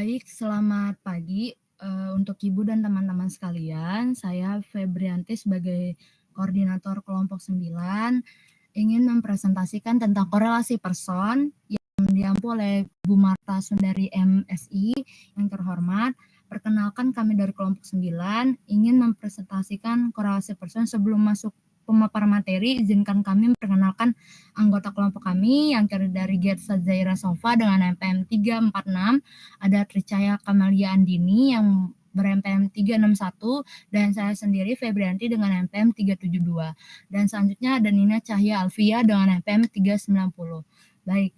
Baik, selamat pagi untuk Ibu dan teman-teman sekalian. Saya Febrianti sebagai koordinator kelompok 9 ingin mempresentasikan tentang korelasi person yang diampu oleh Bu Marta Sundari MSI yang terhormat. Perkenalkan, kami dari kelompok 9 ingin mempresentasikan korelasi person. Sebelum masuk pemaparan materi, izinkan kami memperkenalkan anggota kelompok kami yang terdiri dari Gersa Zaira Sofa dengan NPM 346, ada Tricaya Kamalia Andini yang ber-NPM 361, dan saya sendiri Febrianti dengan NPM 372. Dan selanjutnya ada Nina Cahya Alfia dengan NPM 390. Baik,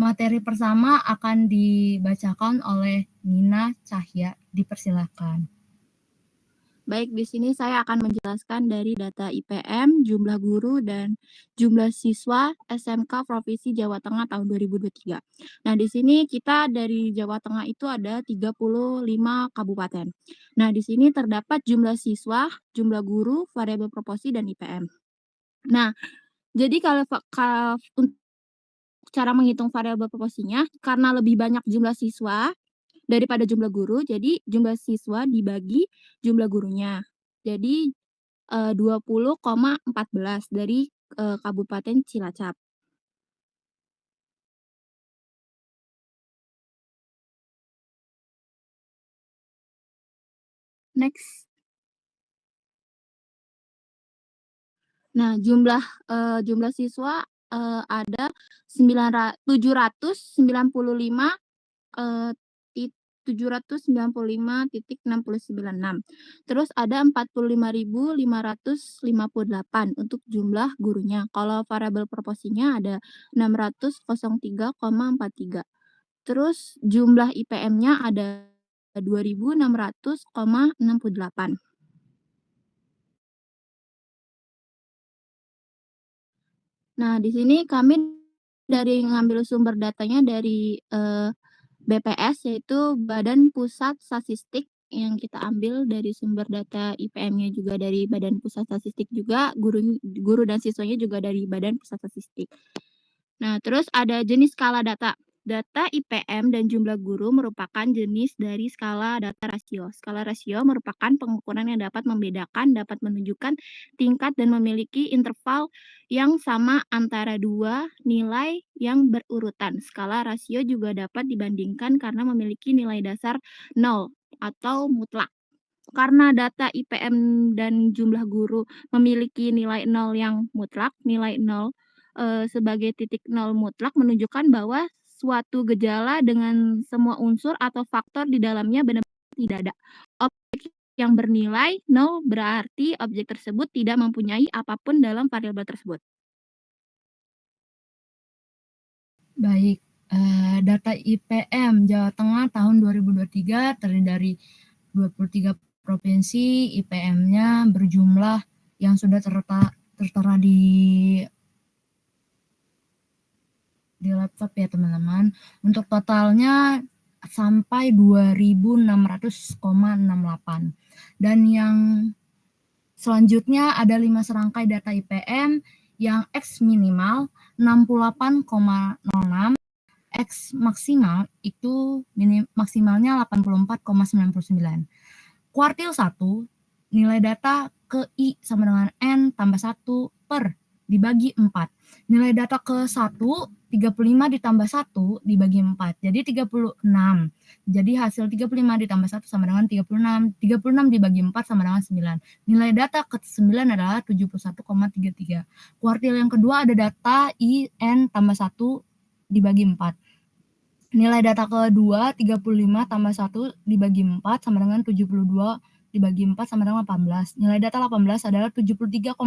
materi pertama akan dibacakan oleh Nina Cahya. Dipersilakan. Baik, di sini saya akan menjelaskan dari data IPM, jumlah guru, dan jumlah siswa SMK Provinsi Jawa Tengah tahun 2023. Nah, di sini kita dari Jawa Tengah itu ada 35 kabupaten. Nah, di sini terdapat jumlah siswa, jumlah guru, variabel proporsi, dan IPM. Nah, jadi kalau untuk cara menghitung variabel proporsinya, karena lebih banyak jumlah siswa daripada jumlah guru, jadi jumlah siswa dibagi jumlah gurunya. Jadi 20,14 dari Kabupaten Cilacap. Next. Nah, jumlah siswa ada 795 795,696. Terus ada 45.558 untuk jumlah gurunya. Kalau variabel proporsinya ada 600,03,43. Terus jumlah IPM-nya ada 2.600,68. Nah, di sini kami dari ngambil sumber datanya dari BPS, yaitu Badan Pusat Statistik, yang kita ambil dari sumber data IPM-nya juga dari Badan Pusat Statistik juga, guru dan siswanya juga dari Badan Pusat Statistik. Nah, terus ada jenis skala data. Data IPM dan jumlah guru merupakan jenis dari skala data rasio. Skala rasio merupakan pengukuran yang dapat membedakan, dapat menunjukkan tingkat dan memiliki interval yang sama antara dua nilai yang berurutan. Skala rasio juga dapat dibandingkan karena memiliki nilai dasar 0 atau mutlak. Karena data IPM dan jumlah guru memiliki nilai 0 yang mutlak, nilai 0 sebagai titik 0 mutlak menunjukkan bahwa suatu gejala dengan semua unsur atau faktor di dalamnya benar-benar tidak ada. Objek yang bernilai 0 berarti objek tersebut tidak mempunyai apapun dalam variabel tersebut. Baik, data IPM Jawa Tengah tahun 2023 terdiri dari 23 provinsi. IPM-nya berjumlah yang sudah tertera di laptop ya teman-teman. Untuk totalnya sampai 2.600,68. Dan yang selanjutnya ada 5 serangkai data IPM yang X minimal 68,06, X maksimal itu maksimalnya 84,99. Kuartil 1, nilai data ke I sama dengan N tambah 1 per dibagi 4. Nilai data ke 1, 35 ditambah 1 dibagi 4. Jadi 36. Jadi hasil 35 ditambah 1 sama dengan 36. 36 dibagi 4 sama dengan 9. Nilai data ke 9 adalah 71,33. Kuartil yang kedua ada data I, N tambah 1 dibagi 4. Nilai data kedua 35 tambah 1 dibagi 4 sama dengan 72 dibagi 4 sama dengan 18. Nilai data 18 adalah 73,86.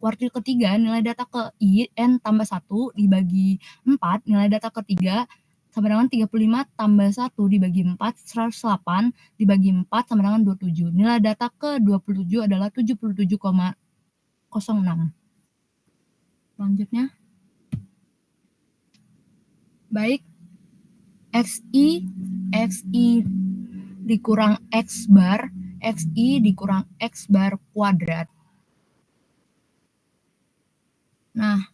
Kuartil ketiga nilai data ke I, N tambah 1 dibagi 4. Nilai data ketiga sama dengan 35 tambah 1 dibagi 4, 108 dibagi 4 sama dengan 27. Nilai data ke 27 adalah 77,06. Selanjutnya. Baik, XI dikurang X bar, XI dikurang X bar kuadrat. Nah,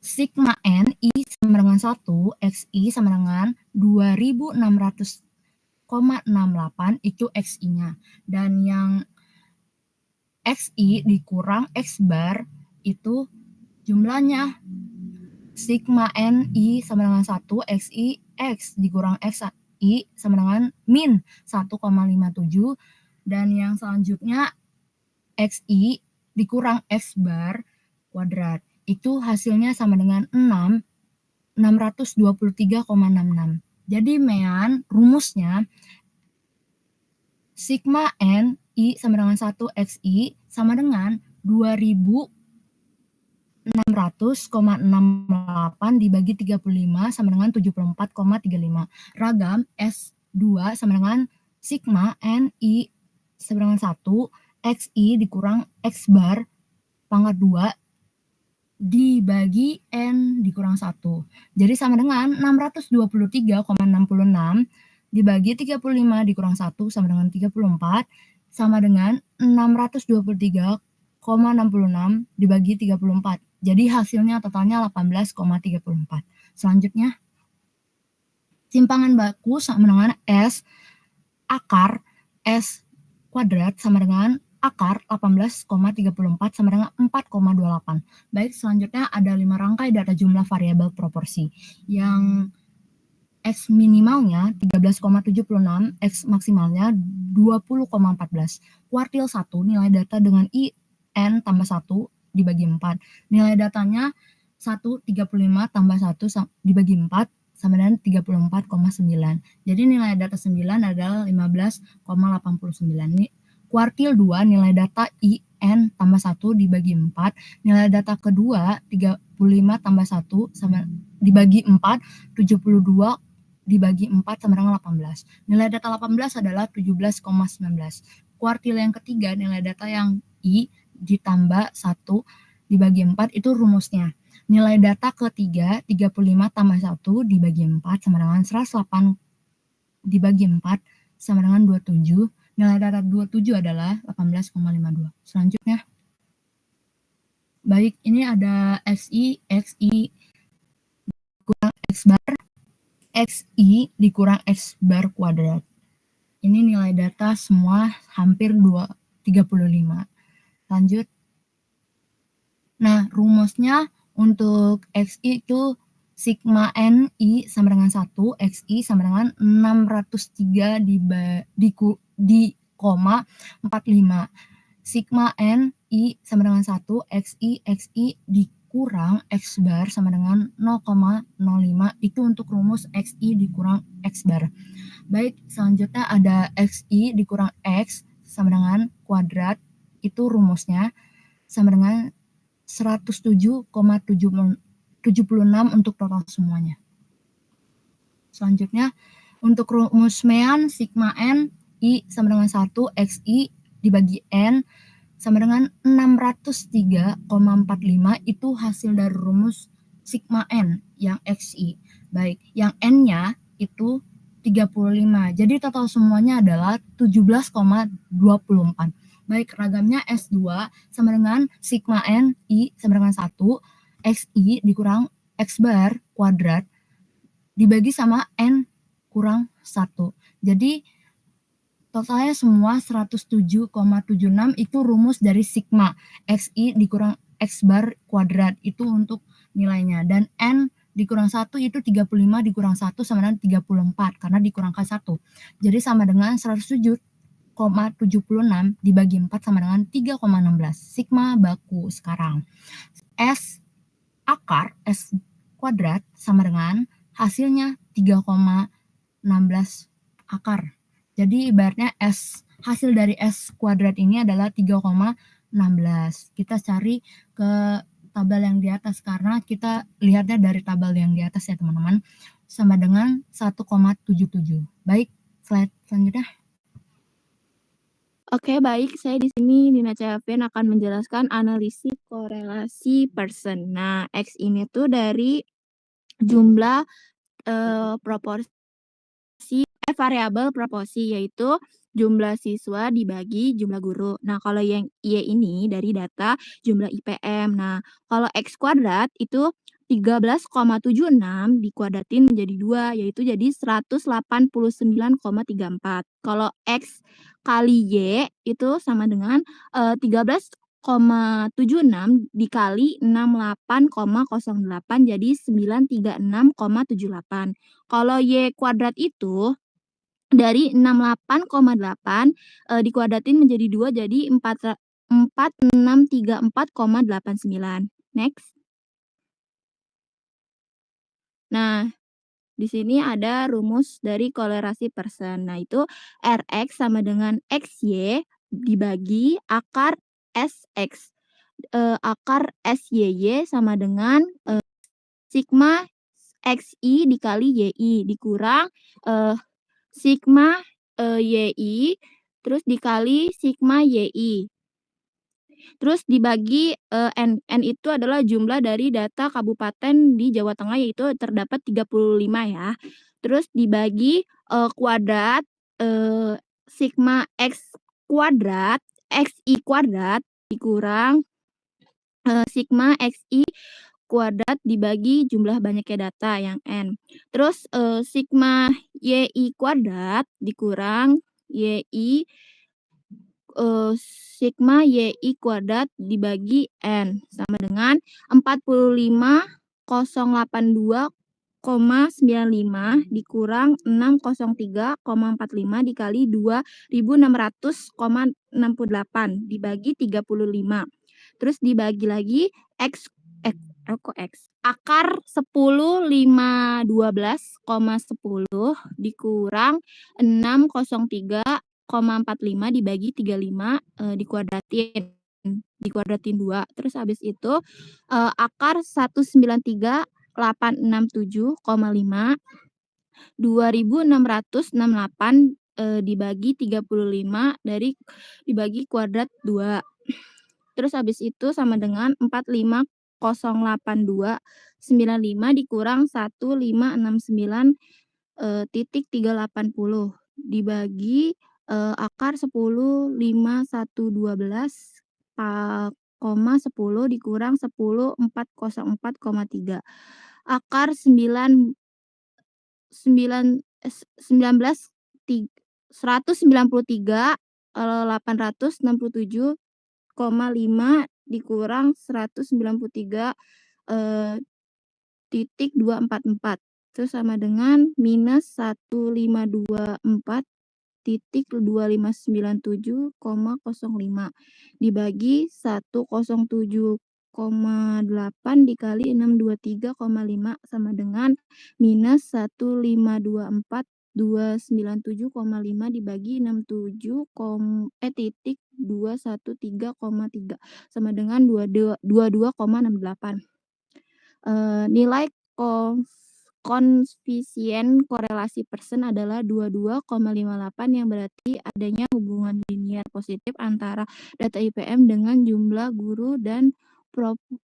sigma N I sama dengan 1, XI sama dengan 2600,68 itu XI-nya. Dan yang XI dikurang X bar itu jumlahnya sigma NI sama dengan 1, XI X dikurang XI sama dengan min 1,57. Dan yang selanjutnya XI dikurang X bar kuadrat. Itu hasilnya sama dengan 623,66. Jadi Mean rumusnya sigma N I sama dengan 1 XI sama dengan 2600,68 dibagi 35 sama dengan 74,35. Ragam S2 sama dengan sigma NI sama dengan 1 XI dikurang X bar pangkat 2 dibagi N dikurang 1. Jadi sama dengan 623,66 dibagi 35 dikurang 1 sama dengan 34 sama dengan 623,66 dibagi 34. Jadi hasilnya totalnya 18,34. Selanjutnya simpangan baku sama dengan S akar S kuadrat sama dengan akar 18,34 sama dengan 4,28. Baik, selanjutnya ada 5 rangkai data jumlah variabel proporsi. Yang X minimalnya 13,76, X maksimalnya 20,14. Kuartil 1 nilai data dengan I N tambah 1 dibagi 4. Nilai datanya 135 tambah 1 dibagi 4 sama dengan 34,9. Jadi nilai data 9 adalah 15,89. Kuartil 2 nilai data I N tambah 1 dibagi 4. Nilai data kedua 35 tambah 1 sama dibagi 4, 72 dibagi 4 sama dengan 18. Nilai data 18 adalah 17,19. Kuartil yang ketiga nilai data yang I ditambah 1 dibagi 4 itu rumusnya. Nilai data ketiga 35 tambah 1 dibagi 4 sama dengan 108 dibagi 4 sama dengan 27. Nilai data 27 adalah 18,52. Selanjutnya. Baik, ini ada XI kurang X bar, XI dikurang X bar kuadrat. Ini nilai data semua hampir 35. Lanjut. Nah, rumusnya untuk XI itu sigma NI sama dengan 1, XI sama dengan 603 di koma 45. Sigma NI sama dengan 1, XI dikurang X bar sama dengan 0,05. Itu untuk rumus XI dikurang X bar. Baik, selanjutnya ada XI dikurang X sama dengan kuadrat. Itu rumusnya sama dengan 107,76 untuk total semuanya. Selanjutnya, untuk rumus Mean sigma N I sama dengan 1 XI dibagi N sama dengan 603,45 itu hasil dari rumus sigma N yang XI. Baik, yang N-nya itu 35. Jadi total semuanya adalah 17,24. Baik, ragamnya S2 sama dengan sigma N I sama dengan 1 XI dikurang X bar kuadrat dibagi sama N kurang 1. Jadi totalnya semua 107,76 itu rumus dari sigma XI dikurang X bar kuadrat itu untuk nilainya. Dan N dikurang 1 itu 35 dikurang 1 sama dengan 34 karena dikurangkan 1. Jadi sama dengan 107,76 dibagi 4 sama dengan 3,16. Sigma baku sekarang. S akar S kuadrat sama dengan hasilnya 3,16 akar. Jadi ibaratnya S hasil dari S kuadrat ini adalah 3,16. Kita cari ke tabel yang di atas karena kita lihatnya dari tabel yang di atas ya teman-teman. Sama dengan 1,77. Baik, slide selanjutnya. Oke, baik. Saya di sini Nina Cahafian akan menjelaskan analisis korelasi person. Nah, X ini tuh dari jumlah variabel proporsi yaitu jumlah siswa dibagi jumlah guru. Nah, kalau yang Y ini dari data jumlah IPM. Nah, kalau X kuadrat itu 13,76 dikuadratin menjadi 2, yaitu jadi 189,34. Kalau X kali Y itu sama dengan 13,76 dikali 68,08 jadi 936,78. Kalau Y kuadrat itu dari 68,8 dikuadratin menjadi 2 jadi 4634,89. Next. Nah, di sini ada rumus dari kolerasi Pearson. Nah, itu Rx sama dengan XY dibagi akar Sx. Akar SYY sama dengan sigma XI dikali YI dikurang sigma YI terus dikali sigma YI. Terus dibagi N. N itu adalah jumlah dari data kabupaten di Jawa Tengah yaitu terdapat 35 ya. Terus dibagi kuadrat sigma X kuadrat XI kuadrat dikurang sigma XI kuadrat dibagi jumlah banyaknya data yang N. Terus sigma YI kuadrat dikurang YI sigma YI kuadrat dibagi N sama dengan 45.082,95 dikurang 603,45 dikali 2.600,68 dibagi 35. Terus dibagi lagi X akar 10.512,10 dikurang 603,45 dibagi 35 dikuadratin 2. Terus habis itu akar 193.867,5 2.668 dibagi 35 dari dibagi kuadrat 2. Terus habis itu sama dengan 45.082,95 dikurang 1.569 titik 380 dibagi akar 10.512,10 dikurang 10.404,3 akar 193.867,5 dikurang 193 titik 244 terus sama dengan minus 1524 titik 2597,05 dibagi 107,8 dikali 623,5 sama dengan minus 1524,297,5 dibagi 67 titik 213,3 sama dengan 22,68. Nilai koefisien korelasi Pearson adalah 22,58 yang berarti adanya hubungan linier positif antara data IPM dengan jumlah guru dan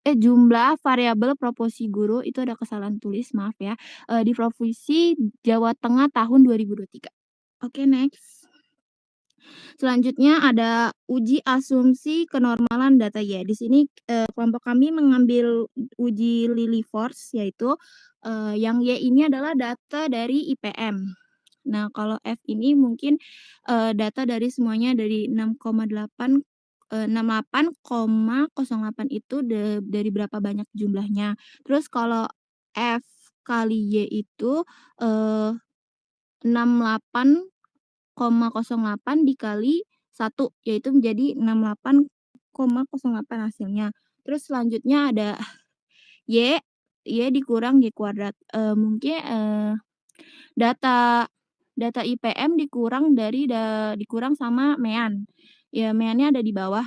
jumlah variabel proporsi guru itu ada kesalahan tulis maaf ya di Provinsi Jawa Tengah tahun 2023. Oke, next. Selanjutnya ada uji asumsi kenormalan data Y. Di sini kelompok kami mengambil uji Lilliefors yaitu yang Y ini adalah data dari IPM. Nah, kalau F ini mungkin data dari semuanya dari 68,08 itu dari berapa banyak jumlahnya. Terus kalau F kali Y itu 68,08 dikali 1 yaitu menjadi 68,08 hasilnya. Terus selanjutnya ada Y dikurang Y kuadrat. Mungkin data IPM dikurang dikurang sama MEAN. Ya MEAN-nya ada di bawah.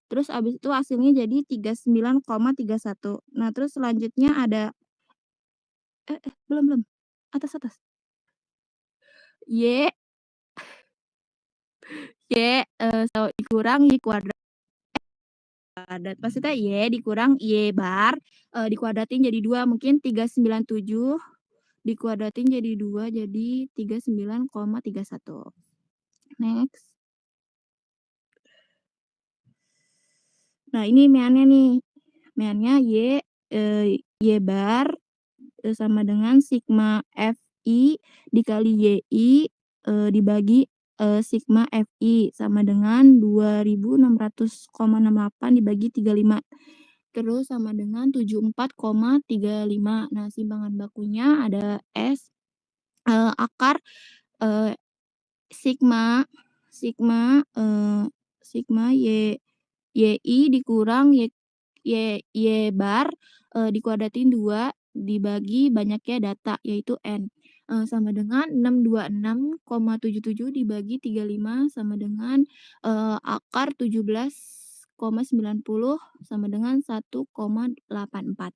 Terus abis itu hasilnya jadi 39,31. Nah, terus selanjutnya ada belum. Atas. Y dikurang Y kuadrat. Maksudnya Y dikurang Y bar dikuadratin jadi 2 mungkin 397 dikuadratin jadi 2 jadi 39,31. Next. Nah, ini MEAN-nya nih. MEAN-nya Y Y bar, sama dengan sigma Fi dikali Yi, dibagi, sigma Fi sama dengan 2.600,68 dibagi 35. Terus sama dengan 74,35. Nah, simpangan bakunya ada S, akar, sigma sigma, sigma Y dikurang Y bar, dikuadratin 2 dibagi banyaknya data yaitu N, sama dengan 626,77 dibagi 35 sama dengan, akar 17,90 sama dengan 1,84.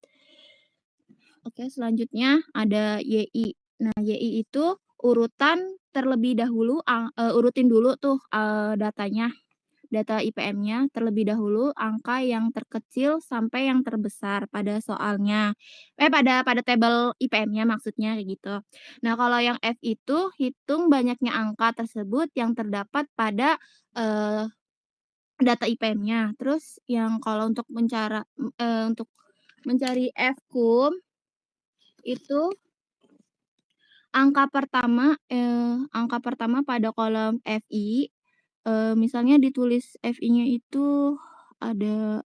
Oke, selanjutnya ada YI. Nah, YI itu urutan terlebih dahulu, urutin dulu tuh, datanya, data IPM-nya terlebih dahulu angka yang terkecil sampai yang terbesar pada soalnya. Pada tabel IPM-nya maksudnya kayak gitu. Nah, kalau yang F itu hitung banyaknya angka tersebut yang terdapat pada, data IPM-nya. Terus yang kalau untuk untuk mencari F-kum itu angka pertama pada kolom FI, misalnya ditulis FI-nya itu ada,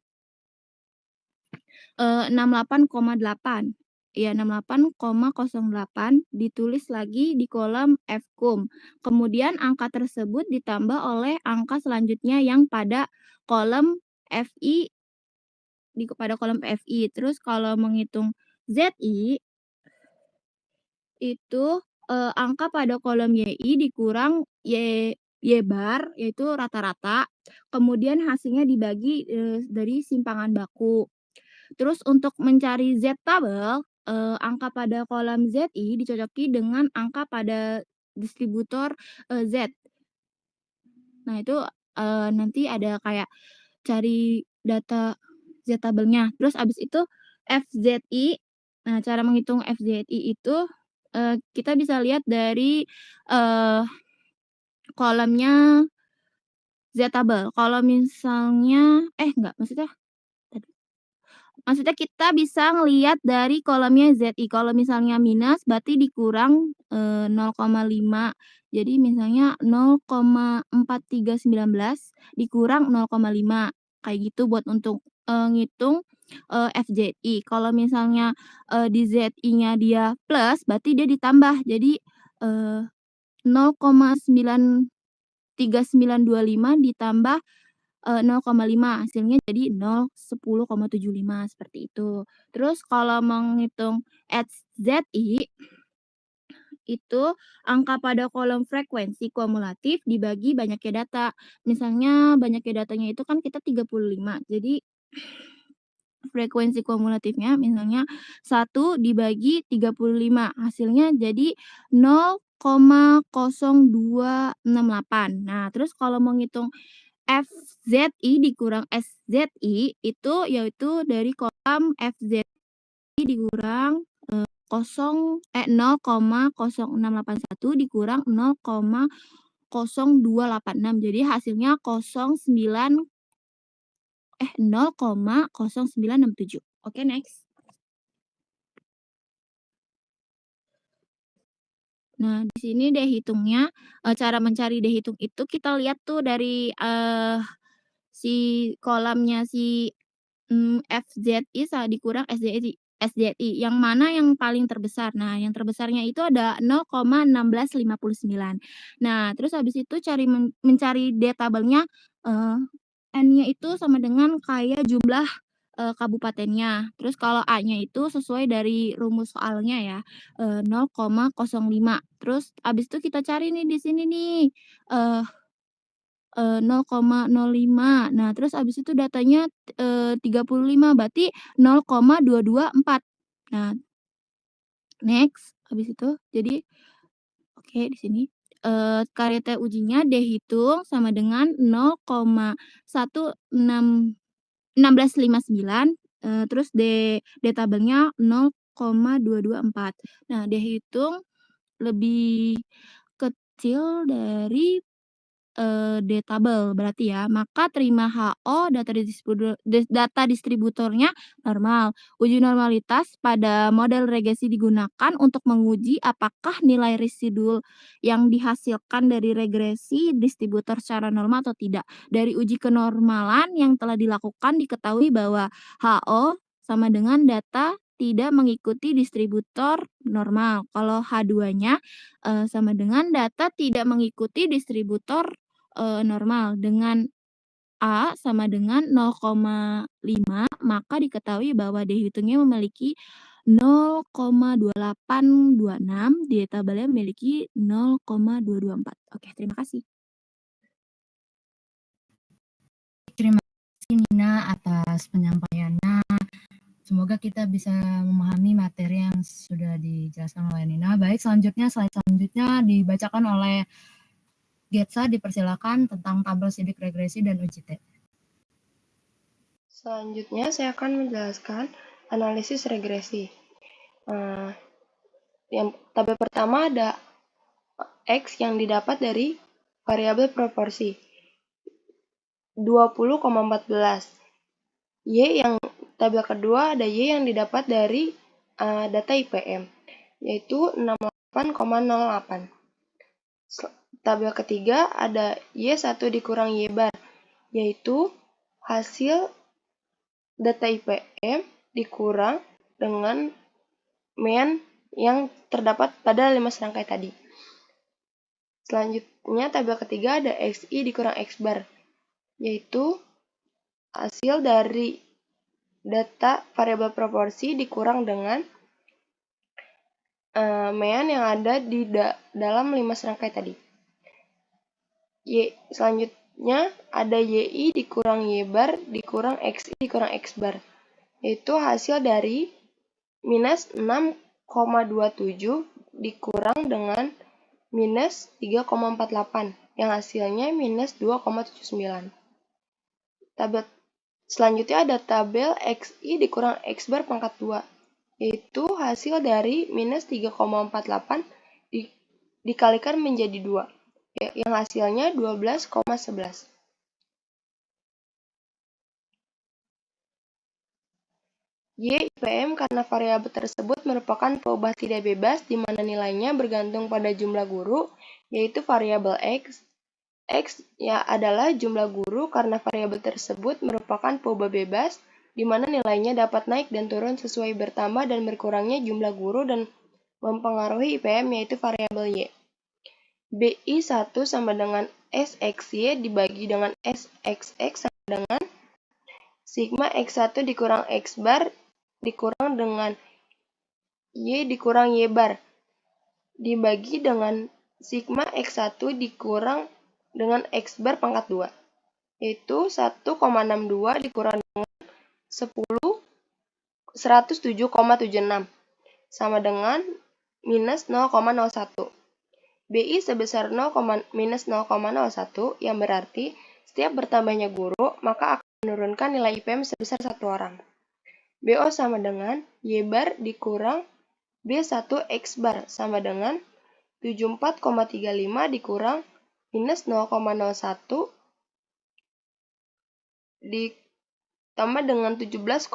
68,8. Iya, 68,08 ditulis lagi di kolom Fkum. Kemudian angka tersebut ditambah oleh angka selanjutnya yang pada kolom FI pada kolom FI. Terus kalau menghitung ZI itu, angka pada kolom YI dikurang Y bar, yaitu rata-rata, kemudian hasilnya dibagi, dari simpangan baku. Terus untuk mencari Z tabel, angka pada kolom ZI dicocoki dengan angka pada distributor, Z. Nah itu, nanti ada kayak cari data Z tabelnya. Terus abis itu FZI, nah cara menghitung FZI itu, kita bisa lihat dari, kolomnya Z tabel. Kalau misalnya enggak, maksudnya kita bisa ngelihat dari kolomnya ZI. Kalau misalnya minus berarti dikurang, 0,5. Jadi misalnya 0,4319 dikurang 0,5, kayak gitu buat untuk, ngitung, FZI. Kalau misalnya, di ZI-nya dia plus, berarti dia ditambah. Jadi, 0,93925 ditambah, 0,5 hasilnya jadi 10,75 seperti itu. Terus kalau menghitung HZI itu angka pada kolom frekuensi kumulatif dibagi banyaknya data. Misalnya banyaknya datanya itu kan kita 35. Jadi frekuensi kumulatifnya misalnya 1 dibagi 35, hasilnya jadi 0,0268. Nah, terus kalau mau ngitung FZI dikurang SZI itu yaitu dari kolom FZI dikurang, 0,0681 dikurang 0,0286. Jadi hasilnya 0,0967. Oke, next. Nah, di sini dehitungnya, cara mencari dehitung itu kita lihat tuh dari, si kolomnya si, FZI dikurang SZI, yang mana yang paling terbesar. Nah, yang terbesarnya itu ada 0,1659. Nah, terus habis itu mencari D tabelnya, N-nya itu sama dengan kayak jumlah, kabupatennya. Terus kalau A-nya itu sesuai dari rumus soalnya ya, 0,05. Terus habis itu kita cari nih di sini nih, 0,05. Nah, terus habis itu datanya, 35, berarti 0,224. Nah, next, habis itu jadi oke di sini, variabel ujinya dihitung sama dengan 0,1659, terus D tabelnya 0,224. Nah, dihitung lebih kecil dari D-tabel berarti ya, maka terima HO data distributornya normal. Uji normalitas pada model regresi digunakan untuk menguji apakah nilai residual yang dihasilkan dari regresi distributor secara normal atau tidak. Dari uji kenormalan yang telah dilakukan diketahui bahwa HO sama dengan data tidak mengikuti distributor normal. Kalau H2-nya sama dengan data tidak mengikuti distributor normal. Dengan A sama dengan 0,5, maka diketahui bahwa dehitungnya memiliki 0,2826, di tabelnya memiliki 0,224. Oke, terima kasih. Terima kasih Nina atas penyampaiannya. Semoga kita bisa memahami materi yang sudah dijelaskan oleh Nina. Baik, selanjutnya slide selanjutnya dibacakan oleh Getsa, dipersilakan tentang tabel sidik regresi dan uji T. Selanjutnya saya akan menjelaskan analisis regresi. Yang tabel pertama ada X yang didapat dari variabel proporsi 20,14. Y yang tabel kedua ada Y yang didapat dari data IPM yaitu 68,08. Tabel ketiga ada Y1 dikurang Y bar yaitu hasil data IPM dikurang dengan mean yang terdapat pada 5 serangkai tadi. Selanjutnya tabel ketiga ada XI dikurang X bar yaitu hasil dari data variabel proporsi dikurang dengan mean yang ada di dalam 5 serangkai tadi. Selanjutnya ada YI dikurang Y bar dikurang XI dikurang X bar yaitu hasil dari minus 6,27 dikurang dengan minus 3,48 yang hasilnya minus 2,79. Tabel selanjutnya ada tabel XI dikurang X bar pangkat 2 yaitu hasil dari minus 3,48 dikalikan menjadi 2 yang hasilnya 12,11. Y IPM karena variabel tersebut merupakan peubah tidak bebas di mana nilainya bergantung pada jumlah guru, yaitu variabel X. X ya adalah jumlah guru karena variabel tersebut merupakan peubah bebas di mana nilainya dapat naik dan turun sesuai bertambah dan berkurangnya jumlah guru dan mempengaruhi IPM yaitu variabel Y. BI1 sama dengan SXY dibagi dengan SXX sama dengan sigma X1 dikurang X bar dikurang dengan Y dikurang Y bar dibagi dengan sigma X1 dikurang dengan X bar pangkat 2 yaitu 1,62 dikurang dengan 107,76 sama dengan minus 0,01. BI sebesar minus 0,01 yang berarti setiap bertambahnya guru maka akan menurunkan nilai IPM sebesar 1 orang. BO sama dengan Y bar dikurang B1 X bar sama dengan 74,35 dikurang minus 0,01 ditambah dengan 17,24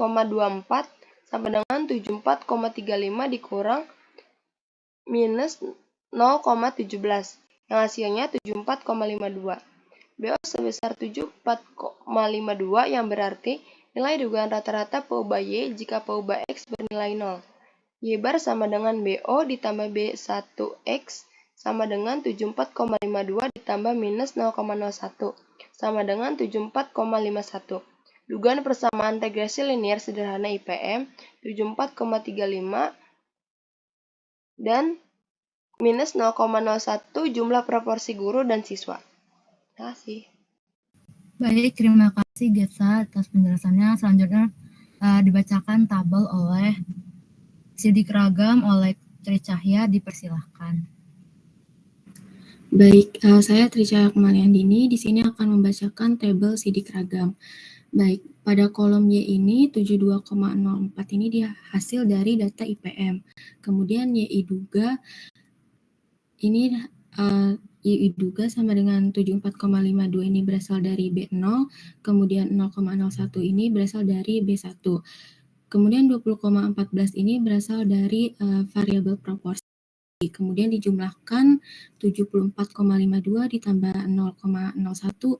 sama dengan 74,35 dikurang minus 0,17 yang hasilnya 74,52. BO sebesar 74,52 yang berarti nilai dugaan rata-rata peubah Y jika peubah X bernilai 0. Y bar sama dengan BO ditambah B1X sama dengan 74,52 ditambah minus 0,01 sama dengan 74,51. Dugaan persamaan regresi linear sederhana IPM 74,35 dan minus 0,01 jumlah proporsi guru dan siswa. Terima kasih. Baik, terima kasih Getsa atas penjelasannya. Selanjutnya dibacakan tabel oleh sidik ragam oleh Tri Cahya, dipersilahkan. Baik, saya Tri Cahya Kemaliandini di sini akan membacakan tabel sidik ragam. Baik, pada kolom Y ini 72,04 ini dia hasil dari data IPM. Kemudian YI duga ini YI duga sama dengan 74,52 ini berasal dari B0, kemudian 0,01 ini berasal dari B1. Kemudian 20,14 ini berasal dari variabel proporsi. Kemudian dijumlahkan 74,52 ditambah 0,01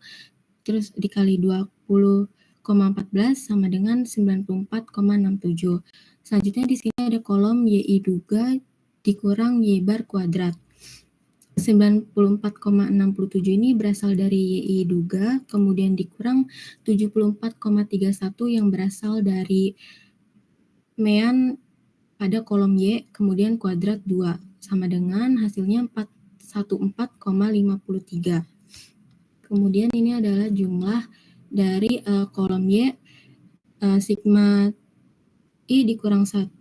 terus dikali 20,14 sama dengan 94,67. Selanjutnya di sini ada kolom YI duga dikurang Y bar kuadrat. 94,67 ini berasal dari YI duga, kemudian dikurang 74,31 yang berasal dari mean pada kolom Y, kemudian kuadrat 2, sama dengan hasilnya 414,53. Kemudian ini adalah jumlah dari kolom Y, sigma I dikurang 1,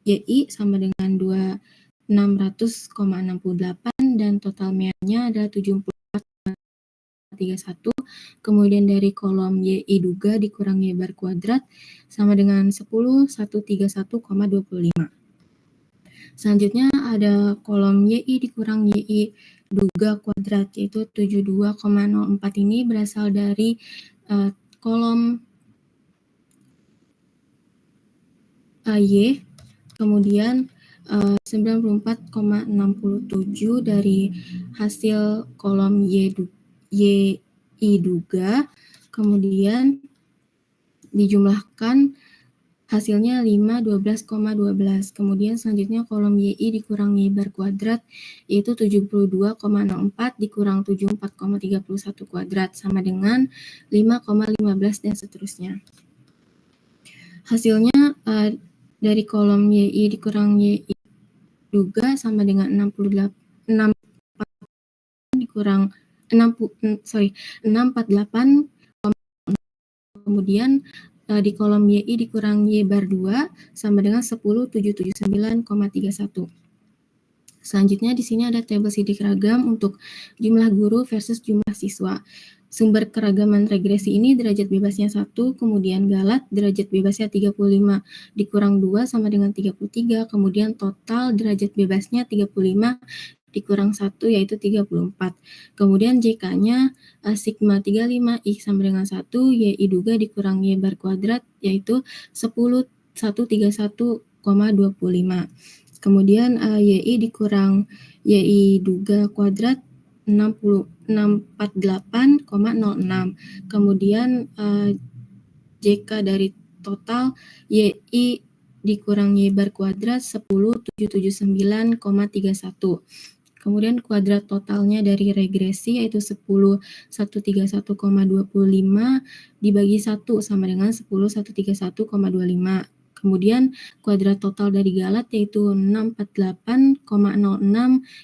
YI sama dengan 600,68 dan total meannya adalah 74,31. Kemudian dari kolom YI duga dikurang Y bar kuadrat sama dengan 10.131,25. Selanjutnya ada kolom YI dikurang YI duga kuadrat, yaitu 72,04 ini berasal dari kolom Y, kemudian 94,67 dari hasil kolom YI duga, kemudian dijumlahkan hasilnya 5, 12,12. Kemudian selanjutnya kolom YI dikurang Y bar kuadrat, yaitu 72,04 dikurang 74,31 kuadrat, sama dengan 5,15 dan seterusnya. Hasilnya dari kolom YI dikurang YI duga sama dengan 648 dikurang 648, kemudian di kolom YI dikurang Y bar 2 sama dengan 10.779,31. Selanjutnya di sini ada tabel sidik ragam untuk jumlah guru versus jumlah siswa. Sumber keragaman regresi ini derajat bebasnya 1, kemudian galat derajat bebasnya 35 dikurang 2 sama dengan 33, kemudian total derajat bebasnya 35 dikurang 1 yaitu 34. Kemudian JK-nya sigma 35 X sama dengan 1, YI duga dikurang Y bar kuadrat yaitu 10.131,25. Kemudian YI dikurang YI duga kuadrat 648,06. Kemudian JK dari total YI dikurang Y bar kuadrat 10.779,31. Kemudian kuadrat totalnya dari regresi yaitu 10.131,25 dibagi 1 sama dengan 10.131,25. Kemudian kuadrat total dari galat yaitu 648,06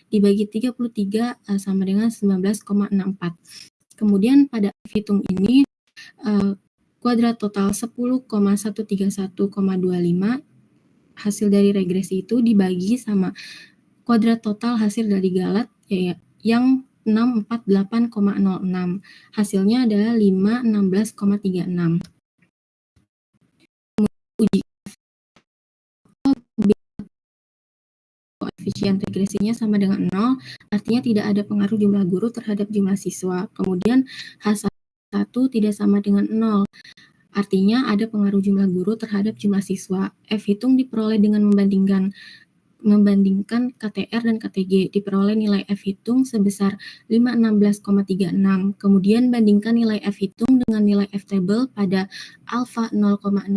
dibagi 33 sama dengan 19,64. Kemudian pada hitung ini kuadrat total 10,131,25 hasil dari regresi itu dibagi sama kuadrat total hasil dari galat yang 648,06. Hasilnya adalah 516,36. Uji koefisien regresinya sama dengan 0, artinya tidak ada pengaruh jumlah guru terhadap jumlah siswa. Kemudian H1 tidak sama dengan 0, artinya ada pengaruh jumlah guru terhadap jumlah siswa. F hitung diperoleh dengan membandingkan KTR dan KTG, diperoleh nilai F hitung sebesar 516,36. Kemudian bandingkan nilai F hitung dengan nilai F table pada alfa 0,05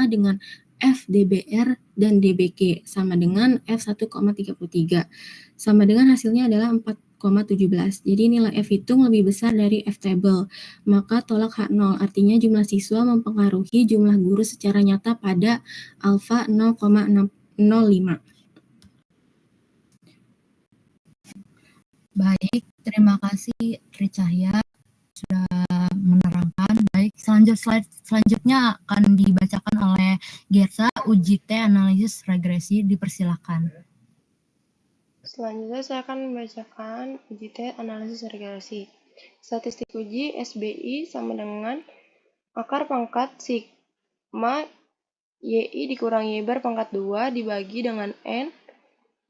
dengan F DBR dan DBK sama dengan F 1,33. Sama dengan hasilnya adalah 4,17. Jadi nilai F hitung lebih besar dari F table. Maka tolak H0, artinya jumlah siswa mempengaruhi jumlah guru secara nyata pada alfa 0,05. Baik, terima kasih Tri Cahya sudah menerangkan. Baik, slide selanjutnya akan dibacakan oleh Gersa, uji T analisis regresi, dipersilakan. Selanjutnya saya akan membacakan uji T analisis regresi. Statistik uji SBI sama dengan akar pangkat sigma YI dikurang Y bar pangkat 2 dibagi dengan N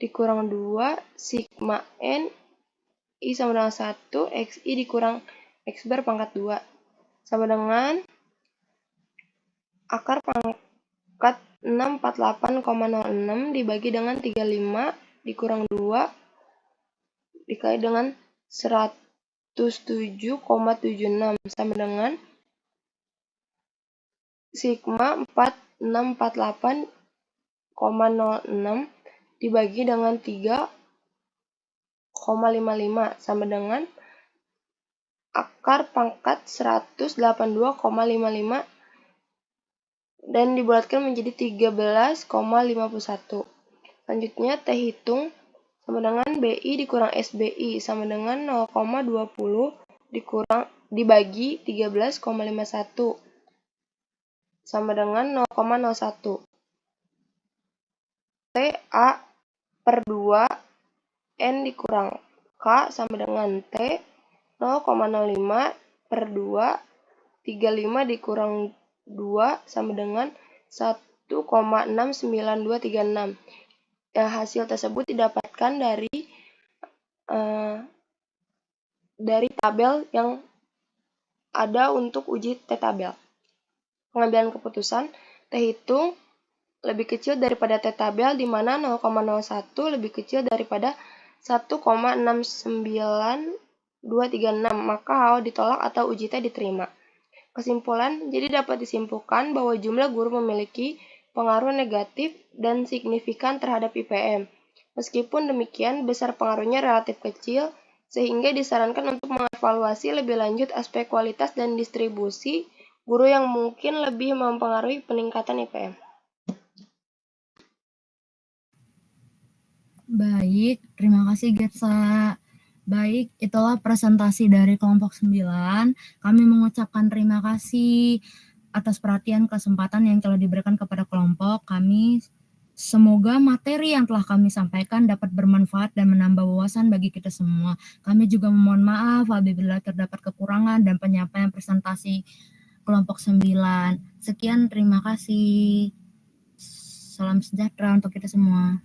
dikurang 2 sigma N I sama dengan 1, XI dikurang X bar pangkat 2. Sama dengan akar pangkat 648,06 dibagi dengan 35 dikurang 2 dikali dengan 107,76 sama dengan sigma 4648,06 dibagi dengan 3,55 sama dengan akar pangkat 182,55 dan dibulatkan menjadi 13,51. Selanjutnya T hitung sama dengan BI dikurang SBI sama dengan 0,20 dibagi 13,51 sama dengan 0,01. TA per 2 N dikurang K sama dengan T 0,05 per 2 35 dikurang 2 sama dengan 1,69236. Hasil tersebut didapatkan dari tabel yang ada untuk uji T-tabel. Pengambilan keputusan, T hitung lebih kecil daripada T-tabel di mana 0,01 lebih kecil daripada 1,69236, maka HO ditolak atau uji T diterima. Kesimpulan, jadi dapat disimpulkan bahwa jumlah guru memiliki pengaruh negatif dan signifikan terhadap IPM. Meskipun demikian, besar pengaruhnya relatif kecil, sehingga disarankan untuk mengevaluasi lebih lanjut aspek kualitas dan distribusi guru yang mungkin lebih mempengaruhi peningkatan IPM. Baik, terima kasih Getsa. Baik, itulah presentasi dari kelompok 9. Kami mengucapkan terima kasih atas perhatian kesempatan yang telah diberikan kepada kelompok kami. Semoga materi yang telah kami sampaikan dapat bermanfaat dan menambah wawasan bagi kita semua. Kami juga memohon maaf apabila terdapat kekurangan dan penyampaian presentasi kelompok 9. Sekian, terima kasih. Salam sejahtera untuk kita semua.